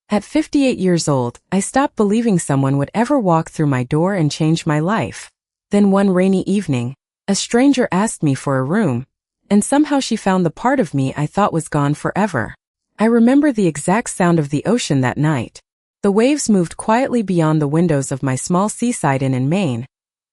At 58 years old, I stopped believing someone would ever walk through my door and change my life. Then one rainy evening, a stranger asked me for a room, and somehow she found the part of me I thought was gone forever. I remember the exact sound of the ocean that night. The waves moved quietly beyond the windows of my small seaside inn in Maine,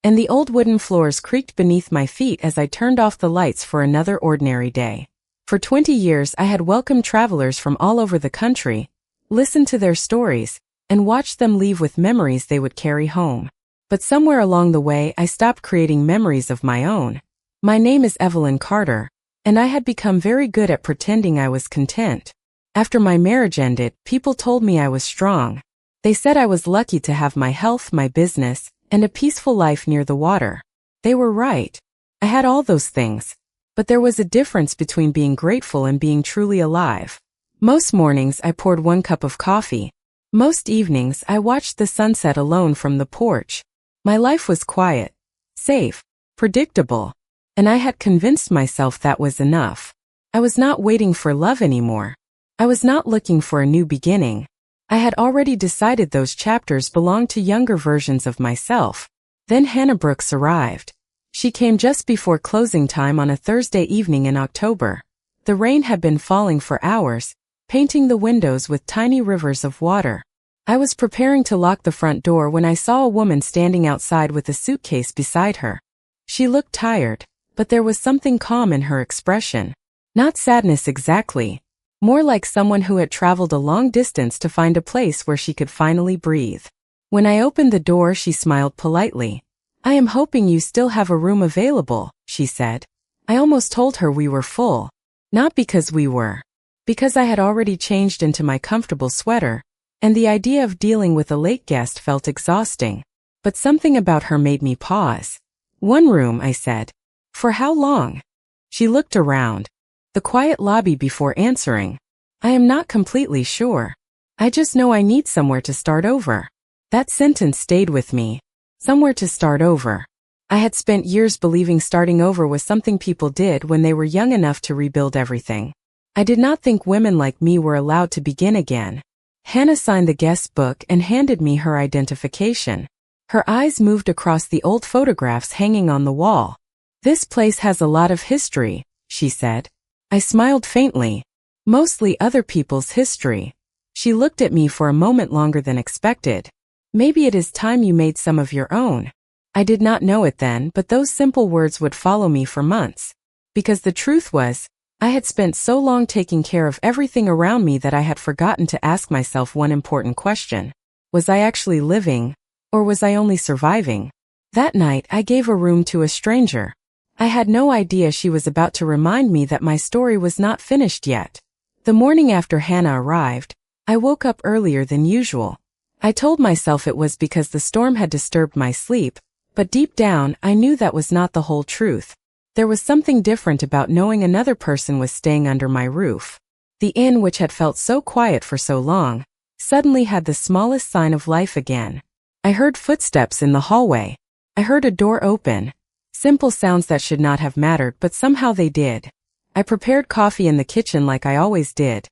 and the old wooden floors creaked beneath my feet as I turned off the lights for another ordinary day. For 20 years I had welcomed travelers from all over the country, listened to their stories, and watched them leave with memories they would carry home. But somewhere along the way I stopped creating memories of my own. My name is Evelyn Carter, and I had become very good at pretending I was content. After my marriage ended, people told me I was strong. They said I was lucky to have my health, my business, and a peaceful life near the water. They were right. I had all those things. But there was a difference between being grateful and being truly alive. Most mornings I poured 1 cup of coffee. Most evenings I watched the sunset alone from the porch. My life was quiet, safe, predictable, and I had convinced myself that was enough. I was not waiting for love anymore. I was not looking for a new beginning. I had already decided those chapters belonged to younger versions of myself. Then Hannah Brooks arrived. She came just before closing time on a Thursday evening in October. The rain had been falling for hours, painting the windows with tiny rivers of water. I was preparing to lock the front door when I saw a woman standing outside with a suitcase beside her. She looked tired, but there was something calm in her expression. Not sadness exactly. More like someone who had traveled a long distance to find a place where she could finally breathe. When I opened the door, she smiled politely. "I am hoping you still have a room available," she said. I almost told her we were full. Not because we were. Because I had already changed into my comfortable sweater, and the idea of dealing with a late guest felt exhausting. But something about her made me pause. "1 room," I said. "For how long?" She looked around. The quiet lobby before answering. "I am not completely sure. I just know I need somewhere to start over." That sentence stayed with me. Somewhere to start over. I had spent years believing starting over was something people did when they were young enough to rebuild everything. I did not think women like me were allowed to begin again. Hannah signed the guest book and handed me her identification. Her eyes moved across the old photographs hanging on the wall. "This place has a lot of history," she said. I smiled faintly. "Mostly other people's history." She looked at me for a moment longer than expected. "Maybe it is time you made some of your own." I did not know it then, but those simple words would follow me for months. Because the truth was, I had spent so long taking care of everything around me that I had forgotten to ask myself one important question. Was I actually living, or was I only surviving? That night, I gave a room to a stranger. I had no idea she was about to remind me that my story was not finished yet. The morning after Hannah arrived, I woke up earlier than usual. I told myself it was because the storm had disturbed my sleep, but deep down, I knew that was not the whole truth. There was something different about knowing another person was staying under my roof. The inn, which had felt so quiet for so long, suddenly had the smallest sign of life again. I heard footsteps in the hallway. I heard a door open. Simple sounds that should not have mattered, but somehow they did. I prepared coffee in the kitchen like I always did,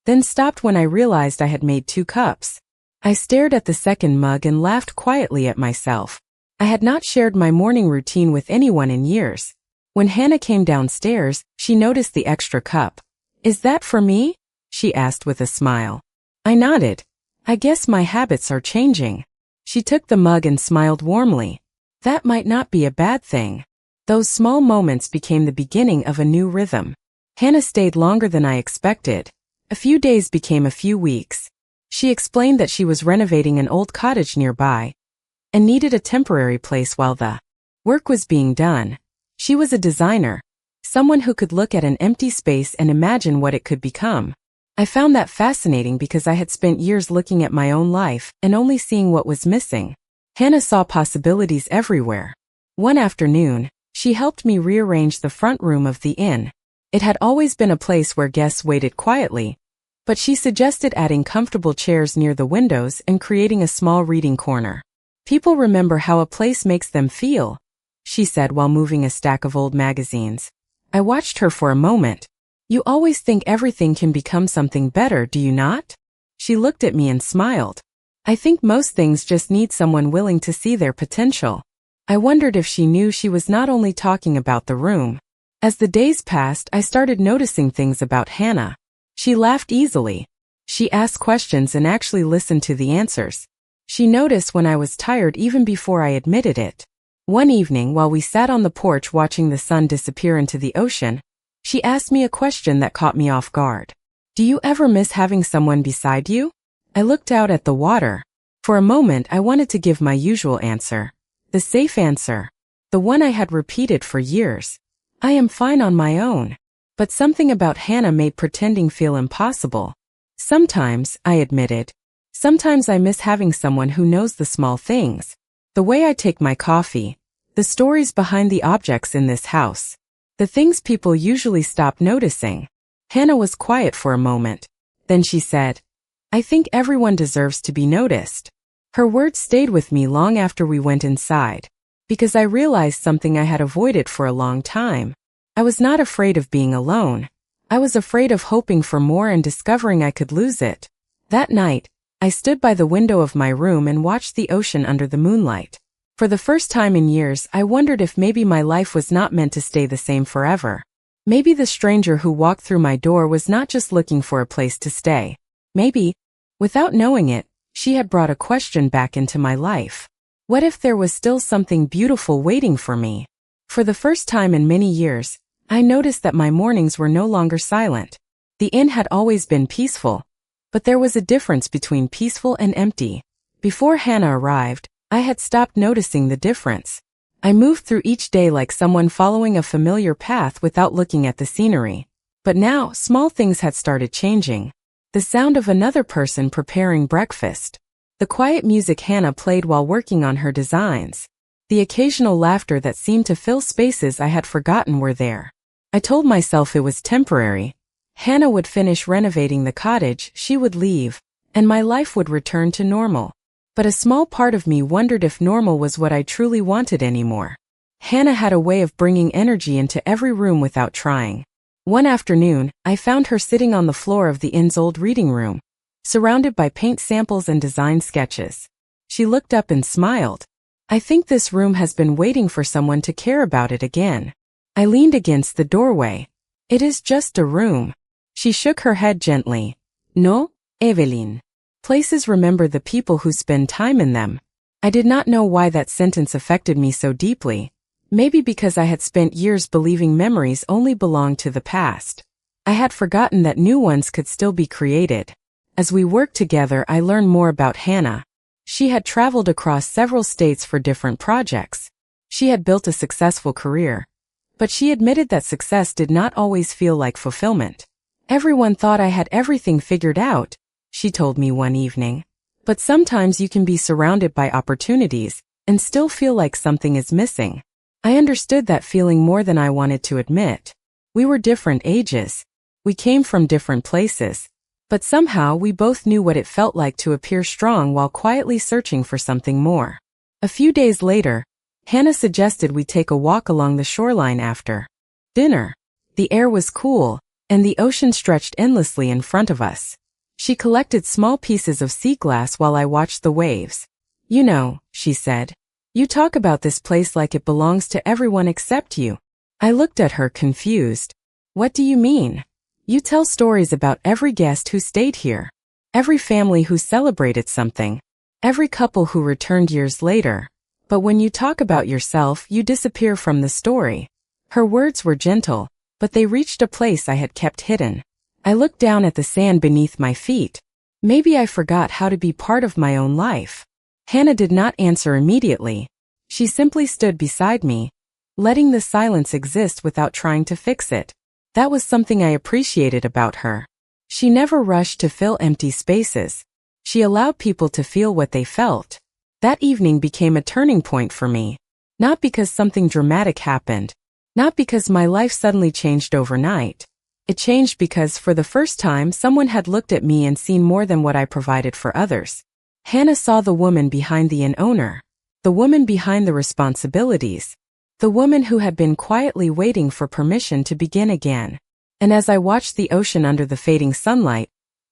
then stopped when I realized I had made 2 cups. I stared at the second mug and laughed quietly at myself. I had not shared my morning routine with anyone in years. When Hannah came downstairs, she noticed the extra cup. "Is that for me?" she asked with a smile. I nodded. "I guess my habits are changing." She took the mug and smiled warmly. That might not be a bad thing. Those small moments became the beginning of a new rhythm. Hannah stayed longer than I expected. A few days became a few weeks. She explained that she was renovating an old cottage nearby and needed a temporary place while the work was being done. She was a designer, someone who could look at an empty space and imagine what it could become. I found that fascinating because I had spent years looking at my own life and only seeing what was missing. Hannah saw possibilities everywhere. One afternoon, she helped me rearrange the front room of the inn. It had always been a place where guests waited quietly, but she suggested adding comfortable chairs near the windows and creating a small reading corner. "People remember how a place makes them feel," she said while moving a stack of old magazines. I watched her for a moment. "You always think everything can become something better, do you not?" She looked at me and smiled. I think most things just need someone willing to see their potential. I wondered if she knew she was not only talking about the room. As the days passed, I started noticing things about Hannah. She laughed easily. She asked questions and actually listened to the answers. She noticed when I was tired even before I admitted it. One evening, while we sat on the porch watching the sun disappear into the ocean, she asked me a question that caught me off guard. Do you ever miss having someone beside you? I looked out at the water. For a moment, I wanted to give my usual answer. The safe answer. The one I had repeated for years. I am fine on my own. But something about Hannah made pretending feel impossible. Sometimes, I admitted. Sometimes I miss having someone who knows the small things. The way I take my coffee. The stories behind the objects in this house. The things people usually stop noticing. Hannah was quiet for a moment. Then she said, I think everyone deserves to be noticed. Her words stayed with me long after we went inside, because I realized something I had avoided for a long time. I was not afraid of being alone. I was afraid of hoping for more and discovering I could lose it. That night, I stood by the window of my room and watched the ocean under the moonlight. For the first time in years, I wondered if maybe my life was not meant to stay the same forever. Maybe the stranger who walked through my door was not just looking for a place to stay. Maybe, without knowing it, she had brought a question back into my life. What if there was still something beautiful waiting for me? For the first time in many years, I noticed that my mornings were no longer silent. The inn had always been peaceful, but there was a difference between peaceful and empty. Before Hannah arrived, I had stopped noticing the difference. I moved through each day like someone following a familiar path without looking at the scenery. But now, small things had started changing. The sound of another person preparing breakfast. The quiet music Hannah played while working on her designs. The occasional laughter that seemed to fill spaces I had forgotten were there. I told myself it was temporary. Hannah would finish renovating the cottage, she would leave, and my life would return to normal. But a small part of me wondered if normal was what I truly wanted anymore. Hannah had a way of bringing energy into every room without trying. One afternoon, I found her sitting on the floor of the inn's old reading room, surrounded by paint samples and design sketches. She looked up and smiled. I think this room has been waiting for someone to care about it again. I leaned against the doorway. It is just a room. She shook her head gently. No, Evelyn. Places remember the people who spend time in them. I did not know why that sentence affected me so deeply. Maybe because I had spent years believing memories only belonged to the past. I had forgotten that new ones could still be created. As we worked together, I learned more about Hannah. She had traveled across several states for different projects. She had built a successful career. But she admitted that success did not always feel like fulfillment. Everyone thought I had everything figured out, she told me one evening. But sometimes you can be surrounded by opportunities and still feel like something is missing. I understood that feeling more than I wanted to admit. We were different ages. We came from different places. But somehow we both knew what it felt like to appear strong while quietly searching for something more. A few days later, Hannah suggested we take a walk along the shoreline after dinner. The air was cool, and the ocean stretched endlessly in front of us. She collected small pieces of sea glass while I watched the waves. You know, she said, you talk about this place like it belongs to everyone except you. I looked at her confused. What do you mean? You tell stories about every guest who stayed here, every family who celebrated something, every couple who returned years later. But when you talk about yourself, you disappear from the story. Her words were gentle, but they reached a place I had kept hidden. I looked down at the sand beneath my feet. Maybe I forgot how to be part of my own life. Hannah did not answer immediately. She simply stood beside me, letting the silence exist without trying to fix it. That was something I appreciated about her. She never rushed to fill empty spaces. She allowed people to feel what they felt. That evening became a turning point for me. Not because something dramatic happened. Not because my life suddenly changed overnight. It changed because for the first time someone had looked at me and seen more than what I provided for others. Hannah saw the woman behind the inn owner. The woman behind the responsibilities. The woman who had been quietly waiting for permission to begin again. And as I watched the ocean under the fading sunlight,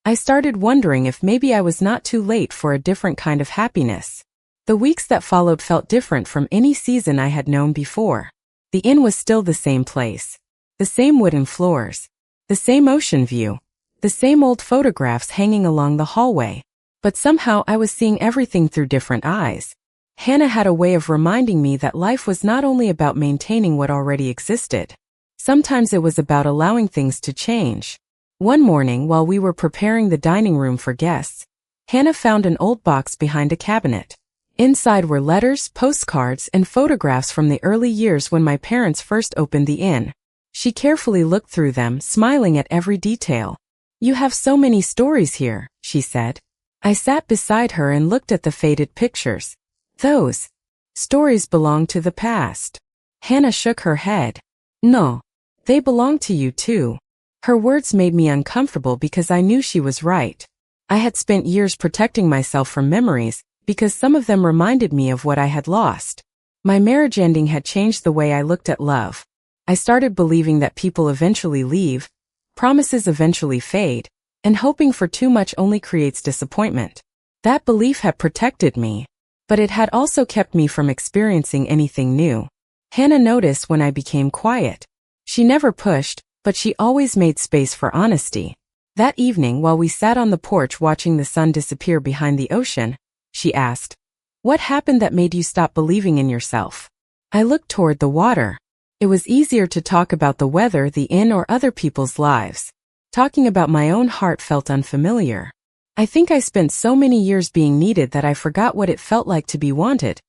I started wondering if maybe I was not too late for a different kind of happiness. The weeks that followed felt different from any season I had known before. The inn was still the same place. The same wooden floors. The same ocean view. The same old photographs hanging along the hallway. But somehow I was seeing everything through different eyes. Hannah had a way of reminding me that life was not only about maintaining what already existed. Sometimes it was about allowing things to change. One morning, while we were preparing the dining room for guests, Hannah found an old box behind a cabinet. Inside were letters, postcards, and photographs from the early years when my parents first opened the inn. She carefully looked through them, smiling at every detail. "You have so many stories here," she said. I sat beside her and looked at the faded pictures. "Those stories belong to the past." Hannah shook her head. "No, they belong to you too." Her words made me uncomfortable because I knew she was right. I had spent years protecting myself from memories, because some of them reminded me of what I had lost. My marriage ending had changed the way I looked at love. I started believing that people eventually leave, promises eventually fade, and hoping for too much only creates disappointment. That belief had protected me, but it had also kept me from experiencing anything new. Hannah noticed when I became quiet. She never pushed, but she always made space for honesty. That evening, while we sat on the porch watching the sun disappear behind the ocean, she asked, "What happened that made you stop believing in yourself?" I looked toward the water. It was easier to talk about the weather, the inn, or other people's lives. Talking about my own heart felt unfamiliar. I think I spent so many years being needed that I forgot what it felt like to be wanted,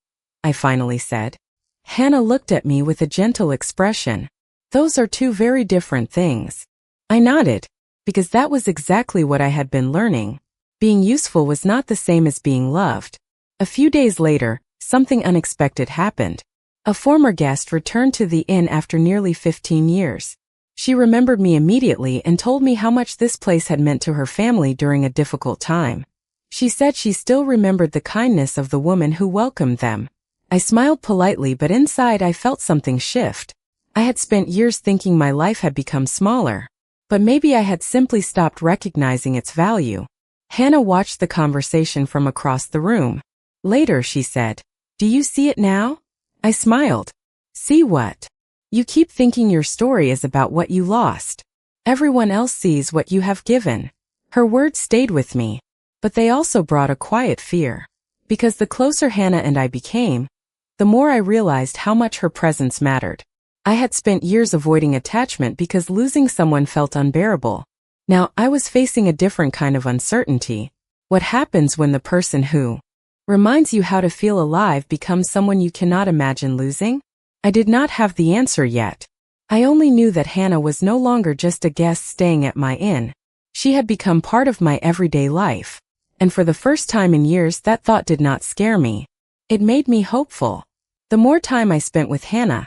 I finally said. Hannah looked at me with a gentle expression. "Those are two very different things." I nodded, because that was exactly what I had been learning. Being useful was not the same as being loved. A few days later, something unexpected happened. A former guest returned to the inn after nearly 15 years. She remembered me immediately and told me how much this place had meant to her family during a difficult time. She said she still remembered the kindness of the woman who welcomed them. I smiled politely, but inside I felt something shift. I had spent years thinking my life had become smaller, but maybe I had simply stopped recognizing its value. Hannah watched the conversation from across the room. Later, she said, "Do you see it now?" I smiled. "See what?" "You keep thinking your story is about what you lost. Everyone else sees what you have given." Her words stayed with me, but they also brought a quiet fear. Because the closer Hannah and I became, the more I realized how much her presence mattered. I had spent years avoiding attachment because losing someone felt unbearable. Now I was facing a different kind of uncertainty. What happens when the person who reminds you how to feel alive becomes someone you cannot imagine losing? I did not have the answer yet. I only knew that Hannah was no longer just a guest staying at my inn. She had become part of my everyday life. And for the first time in years, that thought did not scare me. It made me hopeful. The more time I spent with Hannah,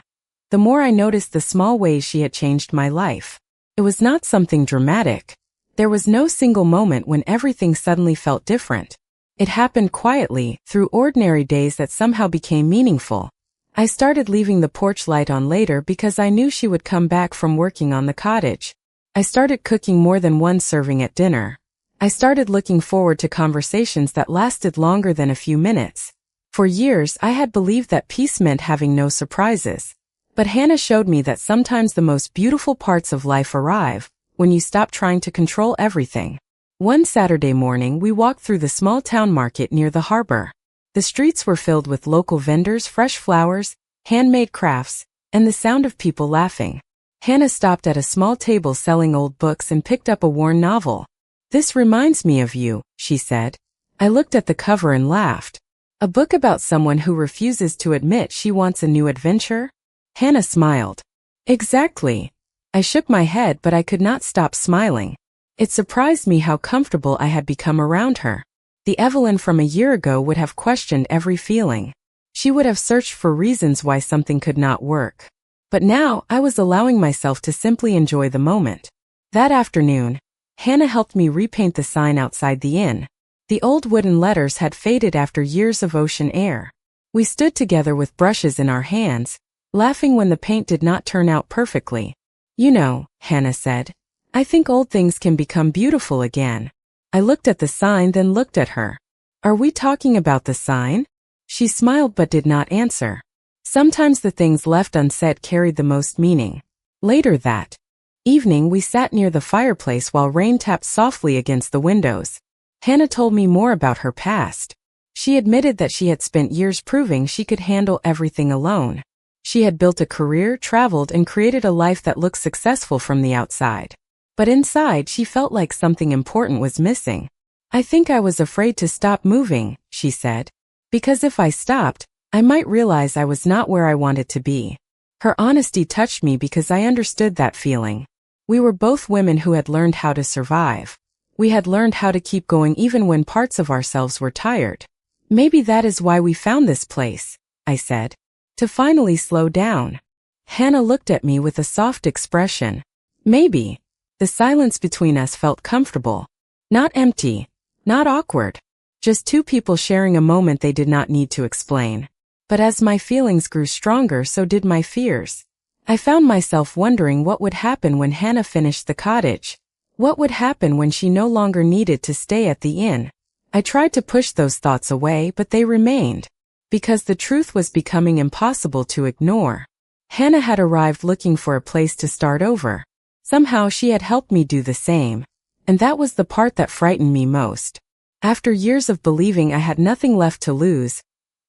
the more I noticed the small ways she had changed my life. It was not something dramatic. There was no single moment when everything suddenly felt different. It happened quietly, through ordinary days that somehow became meaningful. I started leaving the porch light on later because I knew she would come back from working on the cottage. I started cooking more than one serving at dinner. I started looking forward to conversations that lasted longer than a few minutes. For years, I had believed that peace meant having no surprises. But Hannah showed me that sometimes the most beautiful parts of life arrive when you stop trying to control everything. One Saturday morning, we walked through the small town market near the harbor. The streets were filled with local vendors, fresh flowers, handmade crafts, and the sound of people laughing. Hannah stopped at a small table selling old books and picked up a worn novel. "This reminds me of you," she said. I looked at the cover and laughed. A book about someone who refuses to admit she wants a new adventure? Hannah smiled. "Exactly." I shook my head, but I could not stop smiling. It surprised me how comfortable I had become around her. The Evelyn from a year ago would have questioned every feeling. She would have searched for reasons why something could not work. But now I was allowing myself to simply enjoy the moment. That afternoon, Hannah helped me repaint the sign outside the inn. The old wooden letters had faded after years of ocean air. We stood together with brushes in our hands, laughing when the paint did not turn out perfectly. "You know," Hannah said, "I think old things can become beautiful again." I looked at the sign, then looked at her. Are we talking about the sign? She smiled but did not answer. Sometimes the things left unsaid carried the most meaning. Later that evening, we sat near the fireplace while rain tapped softly against the windows. Hannah told me more about her past. She admitted that she had spent years proving she could handle everything alone. She had built a career, traveled, and created a life that looked successful from the outside. But inside, she felt like something important was missing. I think I was afraid to stop moving, she said. Because if I stopped, I might realize I was not where I wanted to be. Her honesty touched me because I understood that feeling. We were both women who had learned how to survive. We had learned how to keep going even when parts of ourselves were tired. Maybe that is why we found this place, I said. To finally slow down. Hannah looked at me with a soft expression. Maybe. The silence between us felt comfortable. Not empty. Not awkward. Just two people sharing a moment they did not need to explain. But as my feelings grew stronger, so did my fears. I found myself wondering what would happen when Hannah finished the cottage. What would happen when she no longer needed to stay at the inn? I tried to push those thoughts away, but they remained. Because the truth was becoming impossible to ignore. Hannah had arrived looking for a place to start over. Somehow she had helped me do the same. And that was the part that frightened me most. After years of believing I had nothing left to lose,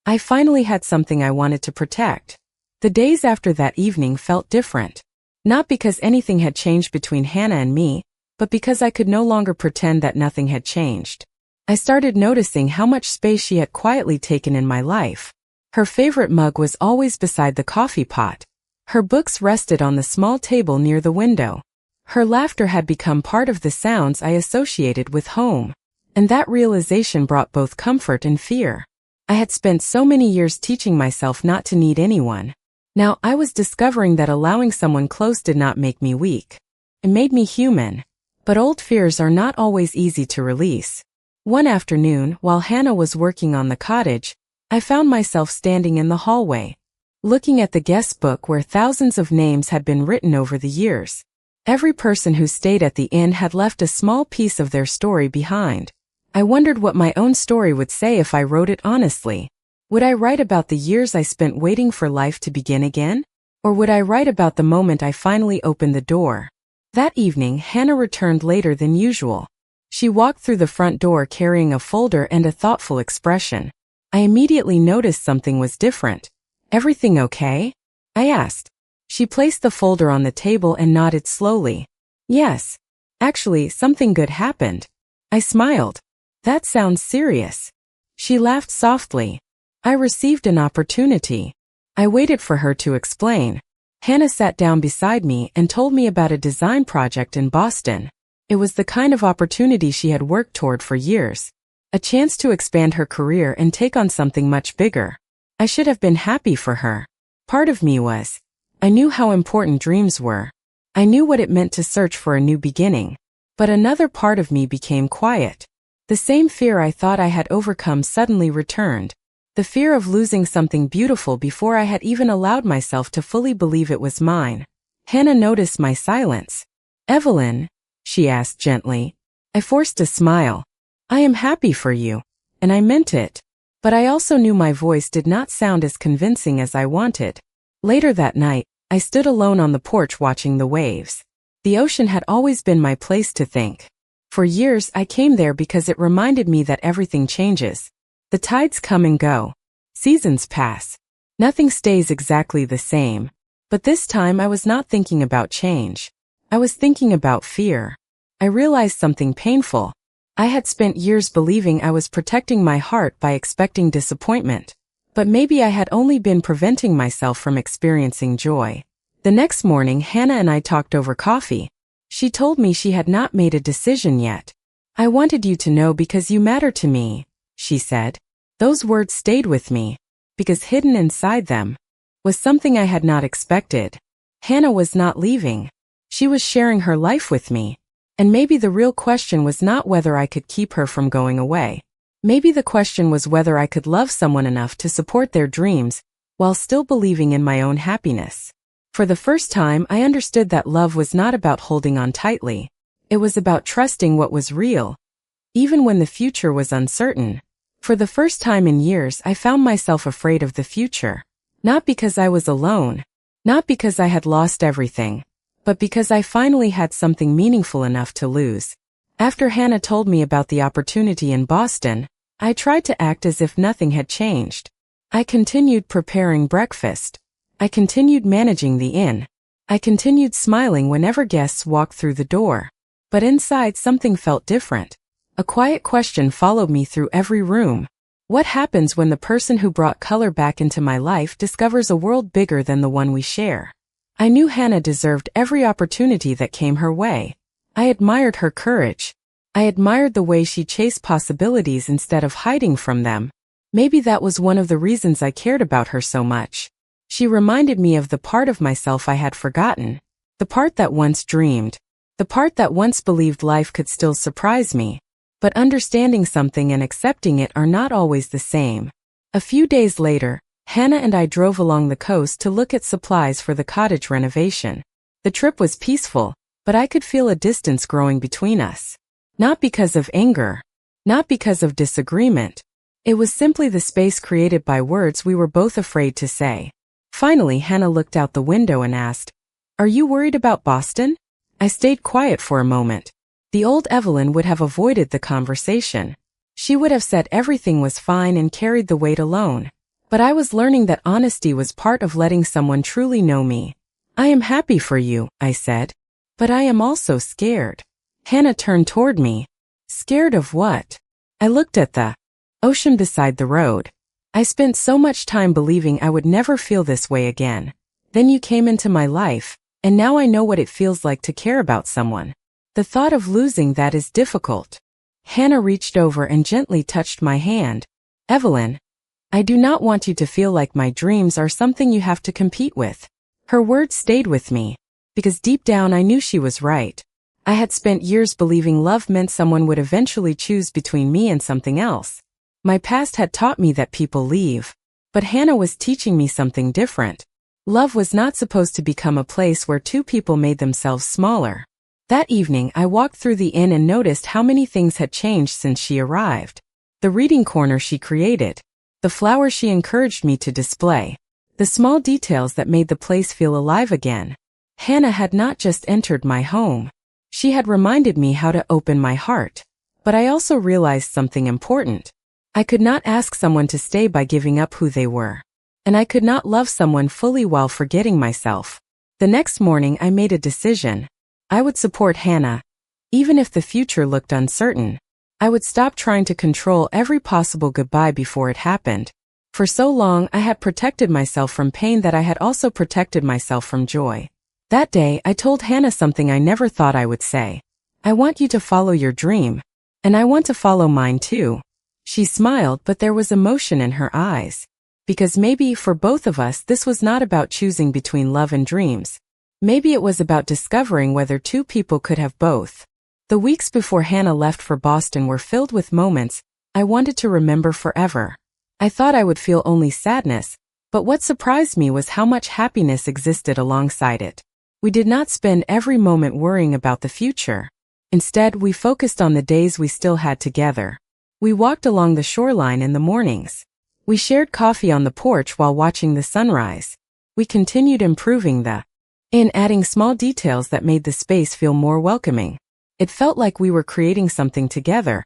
I finally had something I wanted to protect. The days after that evening felt different. Not because anything had changed between Hannah and me, but because I could no longer pretend that nothing had changed. I started noticing how much space she had quietly taken in my life. Her favorite mug was always beside the coffee pot. Her books rested on the small table near the window. Her laughter had become part of the sounds I associated with home. And that realization brought both comfort and fear. I had spent so many years teaching myself not to need anyone. Now I was discovering that allowing someone close did not make me weak. It made me human. But old fears are not always easy to release. One afternoon, while Hannah was working on the cottage, I found myself standing in the hallway, looking at the guest book where thousands of names had been written over the years. Every person who stayed at the inn had left a small piece of their story behind. I wondered what my own story would say if I wrote it honestly. Would I write about the years I spent waiting for life to begin again? Or would I write about the moment I finally opened the door? That evening, Hannah returned later than usual. She walked through the front door carrying a folder and a thoughtful expression. I immediately noticed something was different. Everything okay? I asked. She placed the folder on the table and nodded slowly. Yes. Actually, something good happened. I smiled. That sounds serious. She laughed softly. I received an opportunity. I waited for her to explain. Hannah sat down beside me and told me about a design project in Boston. It was the kind of opportunity she had worked toward for years. A chance to expand her career and take on something much bigger. I should have been happy for her. Part of me was. I knew how important dreams were. I knew what it meant to search for a new beginning. But another part of me became quiet. The same fear I thought I had overcome suddenly returned. The fear of losing something beautiful before I had even allowed myself to fully believe it was mine. Hannah noticed my silence. Evelyn, she asked gently. I forced a smile. I am happy for you. And I meant it. But I also knew my voice did not sound as convincing as I wanted. Later that night, I stood alone on the porch watching the waves. The ocean had always been my place to think. For years, I came there because it reminded me that everything changes. The tides come and go. Seasons pass. Nothing stays exactly the same. But this time I was not thinking about change. I was thinking about fear. I realized something painful. I had spent years believing I was protecting my heart by expecting disappointment. But maybe I had only been preventing myself from experiencing joy. The next morning, Hannah and I talked over coffee. She told me she had not made a decision yet. I wanted you to know because you matter to me, she said. Those words stayed with me, because hidden inside them was something I had not expected. Hannah was not leaving. She was sharing her life with me. And maybe the real question was not whether I could keep her from going away. Maybe the question was whether I could love someone enough to support their dreams, while still believing in my own happiness. For the first time, I understood that love was not about holding on tightly. It was about trusting what was real. even when the future was uncertain. For the first time in years, I found myself afraid of the future. Not because I was alone, not because I had lost everything, but because I finally had something meaningful enough to lose. After Hannah told me about the opportunity in Boston, I tried to act as if nothing had changed. I continued preparing breakfast. I continued managing the inn. I continued smiling whenever guests walked through the door. But inside, something felt different. A quiet question followed me through every room. What happens when the person who brought color back into my life discovers a world bigger than the one we share? I knew Hannah deserved every opportunity that came her way. I admired her courage. I admired the way she chased possibilities instead of hiding from them. Maybe that was one of the reasons I cared about her so much. She reminded me of the part of myself I had forgotten. The part that once dreamed. The part that once believed life could still surprise me. But understanding something and accepting it are not always the same. A few days later, Hannah and I drove along the coast to look at supplies for the cottage renovation. The trip was peaceful, but I could feel a distance growing between us. Not because of anger. Not because of disagreement. It was simply the space created by words we were both afraid to say. Finally, Hannah looked out the window and asked, "Are you worried about Boston?" I stayed quiet for a moment. The old Evelyn would have avoided the conversation. She would have said everything was fine and carried the weight alone. But I was learning that honesty was part of letting someone truly know me. "I am happy for you," I said. "But I am also scared." Hannah turned toward me. "Scared of what?" I looked at the ocean beside the road. I spent so much time believing I would never feel this way again. Then you came into my life, and now I know what it feels like to care about someone. The thought of losing that is difficult. Hannah reached over and gently touched my hand. "Evelyn, I do not want you to feel like my dreams are something you have to compete with." Her words stayed with me, because deep down I knew she was right. I had spent years believing love meant someone would eventually choose between me and something else. My past had taught me that people leave, but Hannah was teaching me something different. Love was not supposed to become a place where two people made themselves smaller. That evening, I walked through the inn and noticed how many things had changed since she arrived. The reading corner she created, the flowers she encouraged me to display, the small details that made the place feel alive again. Hannah had not just entered my home. She had reminded me how to open my heart. But I also realized something important. I could not ask someone to stay by giving up who they were. And I could not love someone fully while forgetting myself. The next morning I made a decision. I would support Hannah, even if the future looked uncertain. I would stop trying to control every possible goodbye before it happened. For so long I had protected myself from pain that I had also protected myself from joy. That day I told Hannah something I never thought I would say. "I want you to follow your dream. And I want to follow mine too." She smiled, but there was emotion in her eyes. Because maybe for both of us this was not about choosing between love and dreams. Maybe it was about discovering whether two people could have both. The weeks before Hannah left for Boston were filled with moments I wanted to remember forever. I thought I would feel only sadness, but what surprised me was how much happiness existed alongside it. We did not spend every moment worrying about the future. Instead, we focused on the days we still had together. We walked along the shoreline in the mornings. We shared coffee on the porch while watching the sunrise. We continued improving the inn, adding small details that made the space feel more welcoming. It felt like we were creating something together,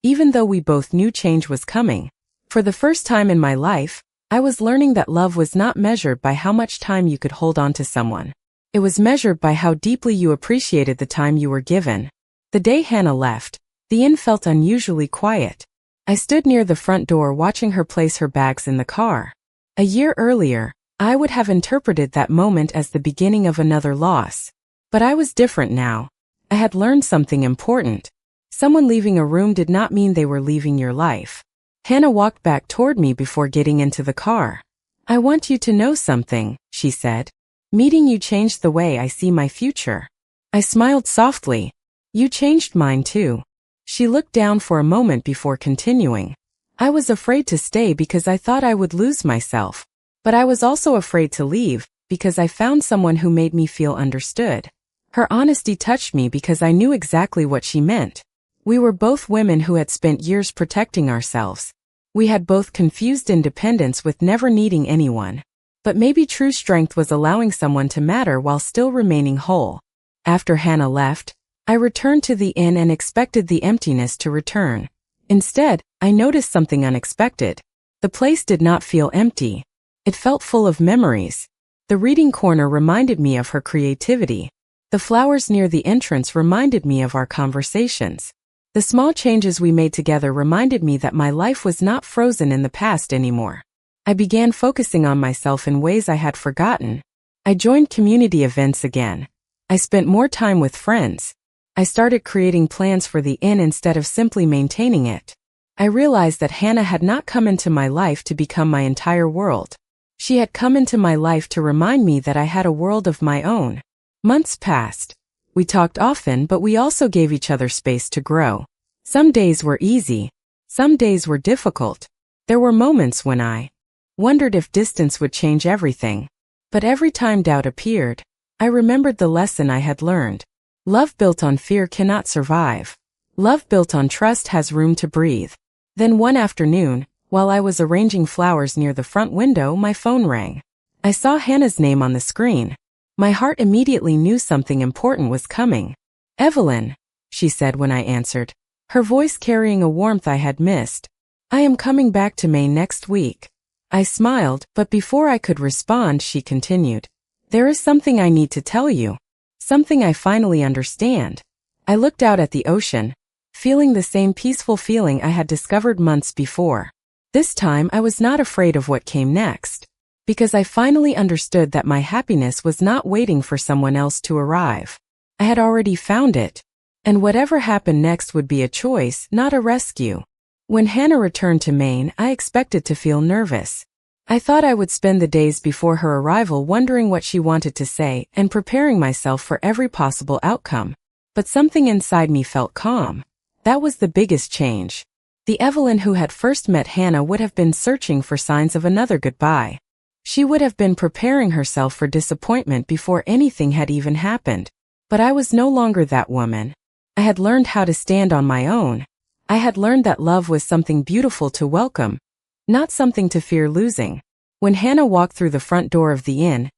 even though we both knew change was coming. For the first time in my life, I was learning that love was not measured by how much time you could hold on to someone. It was measured by how deeply you appreciated the time you were given. The day Hannah left, the inn felt unusually quiet. I stood near the front door watching her place her bags in the car. A year earlier, I would have interpreted that moment as the beginning of another loss. But I was different now. I had learned something important. Someone leaving a room did not mean they were leaving your life. Hannah walked back toward me before getting into the car. "I want you to know something," she said. "Meeting you changed the way I see my future." I smiled softly. "You changed mine too." She looked down for a moment before continuing. "I was afraid to stay because I thought I would lose myself. But I was also afraid to leave because I found someone who made me feel understood." Her honesty touched me because I knew exactly what she meant. We were both women who had spent years protecting ourselves. We had both confused independence with never needing anyone. But maybe true strength was allowing someone to matter while still remaining whole. After Hannah left, I returned to the inn and expected the emptiness to return. Instead, I noticed something unexpected. The place did not feel empty. It felt full of memories. The reading corner reminded me of her creativity. The flowers near the entrance reminded me of our conversations. The small changes we made together reminded me that my life was not frozen in the past anymore. I began focusing on myself in ways I had forgotten. I joined community events again. I spent more time with friends. I started creating plans for the inn instead of simply maintaining it. I realized that Hannah had not come into my life to become my entire world. She had come into my life to remind me that I had a world of my own. Months passed. We talked often, but we also gave each other space to grow. Some days were easy. Some days were difficult. There were moments when I wondered if distance would change everything. But every time doubt appeared, I remembered the lesson I had learned. Love built on fear cannot survive. Love built on trust has room to breathe. Then one afternoon, while I was arranging flowers near the front window, my phone rang. I saw Hannah's name on the screen. My heart immediately knew something important was coming. "Evelyn," she said when I answered, her voice carrying a warmth I had missed. "I am coming back to Maine next week." I smiled, but before I could respond, she continued, "There is something I need to tell you. Something I finally understand." I looked out at the ocean, feeling the same peaceful feeling I had discovered months before. This time I was not afraid of what came next, because I finally understood that my happiness was not waiting for someone else to arrive. I had already found it, and whatever happened next would be a choice, not a rescue. When Hannah returned to Maine, I expected to feel nervous. I thought I would spend the days before her arrival wondering what she wanted to say and preparing myself for every possible outcome. But something inside me felt calm. That was the biggest change. The Evelyn who had first met Hannah would have been searching for signs of another goodbye. She would have been preparing herself for disappointment before anything had even happened. But I was no longer that woman. I had learned how to stand on my own. I had learned that love was something beautiful to welcome, not something to fear losing. When Hannah walked through the front door of the inn,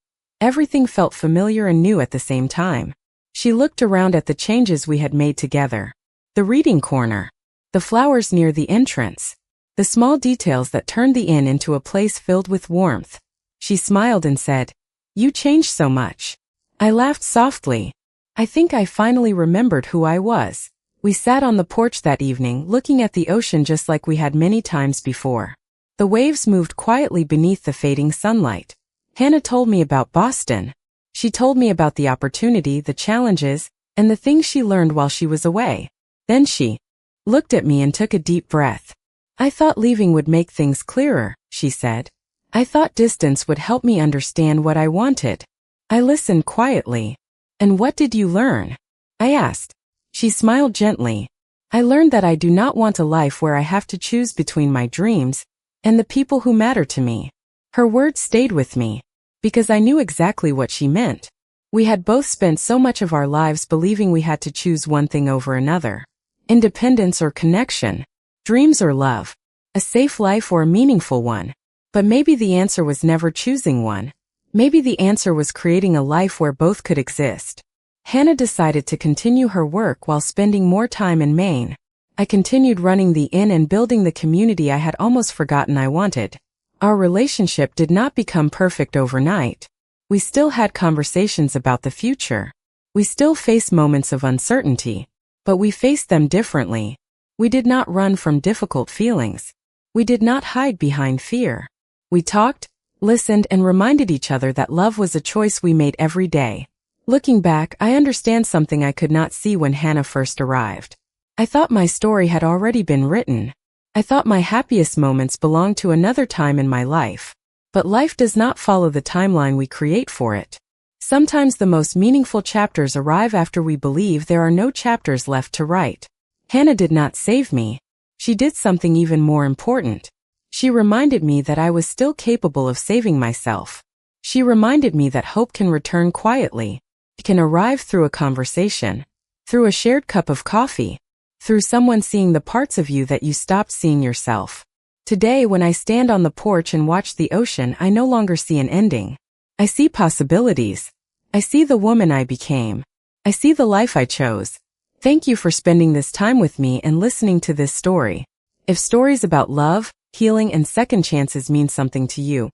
everything felt familiar and new at the same time. She looked around at the changes we had made together. The reading corner, the flowers near the entrance, the small details that turned the inn into a place filled with warmth. She smiled and said, "You changed so much." I laughed softly. I think I finally remembered who I was. We sat on the porch that evening, looking at the ocean just like we had many times before. The waves moved quietly beneath the fading sunlight. Hannah told me about Boston. She told me about the opportunity, the challenges, and the things she learned while she was away. Then she looked at me and took a deep breath. "I thought leaving would make things clearer," she said. "I thought distance would help me understand what I wanted." I listened quietly. "And what did you learn?" I asked. She smiled gently. "I learned that I do not want a life where I have to choose between my dreams and the people who matter to me." Her words stayed with me, because I knew exactly what she meant. We had both spent so much of our lives believing we had to choose one thing over another. Independence or connection, dreams or love, a safe life or a meaningful one. But maybe the answer was never choosing one. Maybe the answer was creating a life where both could exist. Hannah decided to continue her work while spending more time in Maine. I continued running the inn and building the community I had almost forgotten I wanted. Our relationship did not become perfect overnight. We still had conversations about the future. We still faced moments of uncertainty, but we faced them differently. We did not run from difficult feelings. We did not hide behind fear. We talked, listened, and reminded each other that love was a choice we made every day. Looking back, I understand something I could not see when Hannah first arrived. I thought my story had already been written. I thought my happiest moments belonged to another time in my life. But life does not follow the timeline we create for it. Sometimes the most meaningful chapters arrive after we believe there are no chapters left to write. Hannah did not save me. She did something even more important. She reminded me that I was still capable of saving myself. She reminded me that hope can return quietly. It can arrive through a conversation, through a shared cup of coffee, through someone seeing the parts of you that you stopped seeing yourself. Today, when I stand on the porch and watch the ocean, I no longer see an ending. I see possibilities. I see the woman I became. I see the life I chose. Thank you for spending this time with me and listening to this story. If stories about love, healing, and second chances mean something to you,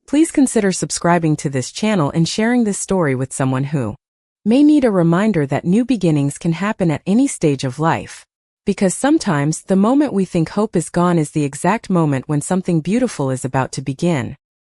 please consider subscribing to this channel and sharing this story with someone who may need a reminder that new beginnings can happen at any stage of life. Because sometimes the moment we think hope is gone is the exact moment when something beautiful is about to begin.